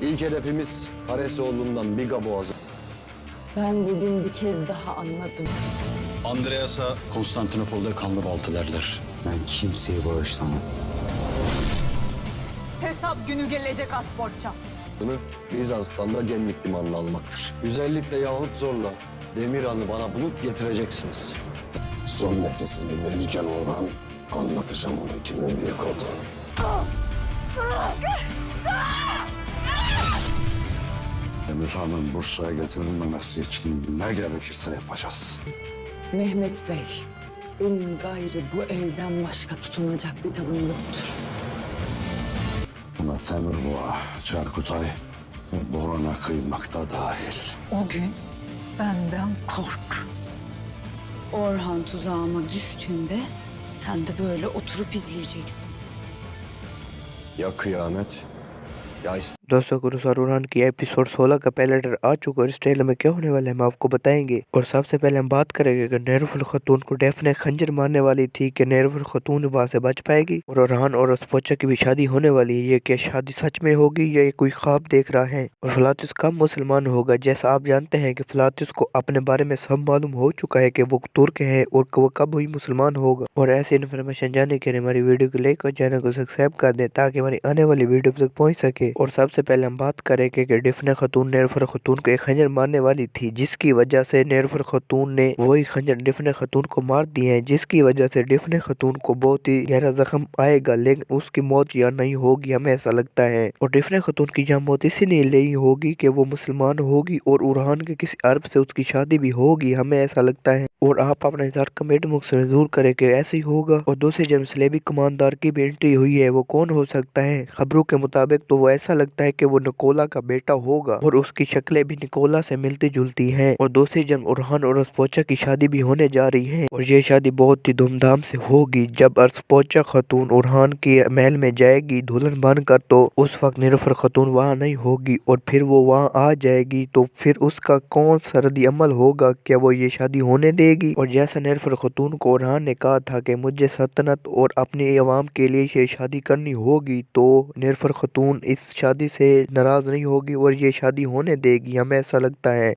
İlk hedefimiz Haresoğlu'ndan Biga Boğazı. Ben bugün bir kez daha anladım. Andreas'a Konstantinopol'da kanlı baltı derler. Ben kimseyi bağışlamam. Hesap günü gelecek Asporça. Bunu Bizans'tan da Gemlik limanına almaktır. Güzellikle yahut zorla Demirhan'ı bana bulup getireceksiniz. Son nefesini verirken Orhan anlatacağım onun kimin büyük olduğunu. Emirhan'ın Bursa'ya getirilmemesi için ne gerekirse yapacağız. Mehmet Bey, benim gayrı bu elden başka tutunacak bir dalım yoktur. Buna Temurboğa, Çarkutay ve Boran'a kıymakta dahil. O gün benden kork. Orhan tuzağıma düştüğünde sen de böyle oturup izleyeceksin. Ya kıyamet ya दोस्तों गुरु सरूरान की episode 16 का पहला trailer आ चुका है। और इस trailer में क्या होने वाला है हम आपको बताएंगे। और सबसे पहले हम बात करेंगे कि नेरफुल खतून को डेफ ने खंजर मारने वाली थी कि नेरफुल खतून वहां से बच पाएगी। और रहान और अस्पोचा की भी शादी होने वाली है। ये क्या शादी सच में होगी या ये कोई ख्वाब देख रहा है। और फलातुस कब मुसलमान होगा। जैसा आप जानते हैं कि फलातुस को अपने बारे में सब मालूम हो चुका है कि वो तुर्क है और वो कब हुई मुसलमान होगा। और ऐसी इन्फॉर्मेशन जानने के लिए हमारी वीडियो को लाइक और चैनल को सब्सक्राइब कर दें ताकि हमारी आने वाली वीडियो तक पहुंच सके। और सबसे पहले हम बात करें कि डिफना खतून नेरफर खतून को एक खंजर मारने वाली थी, जिसकी वजह से नेरफर खतून ने वही खंजर डिफना खतून को मार दिए हैं, जिसकी वजह से डिफना खतून को बहुत ही गहरा जख्म आएगा। लेकिन उसकी मौत या नहीं होगी, हमें ऐसा लगता है। और डिफना खतून की जहाँ मौत इसीलिए नहीं होगी कि वो मुसलमान होगी और उरहान के किसी अरब से उसकी शादी भी होगी, हमें ऐसा लगता है। और आप अपना इंतजार कमेंट बॉक्स में जरूर करें कि ऐसे ही होगा। और दूसरी जन्म सलेबी कमांडर की भी एंट्री हुई है, वो कौन हो सकता है। खबरों के मुताबिक तो वो ऐसा लगता है कि वो निकोला का बेटा होगा और उसकी शक्लें भी निकोला से मिलती जुलती हैं। और दूसरी जन्म उरहान और अस्पोचा की शादी भी होने जा रही है। और ये शादी बहुत ही धूमधाम से होगी। जब अस्पोचा खतून उरहान के महल में जाएगी दुल्हन बनकर, तो उस वक्त निरफर खतून वहाँ नहीं होगी और फिर वो वहाँ आ जाएगी। तो फिर उसका कौन सा रद्दी अमल होगा, क्या वो ये शादी होने देगी। और जैसा निरफर खतून को उरहान ने कहा था कि मुझे सल्तनत और अपनी अवाम के लिए ये शादी करनी होगी, तो निरफर खतून इस शादी से नाराज नहीं होगी और ये शादी होने देगी, हमें ऐसा लगता है।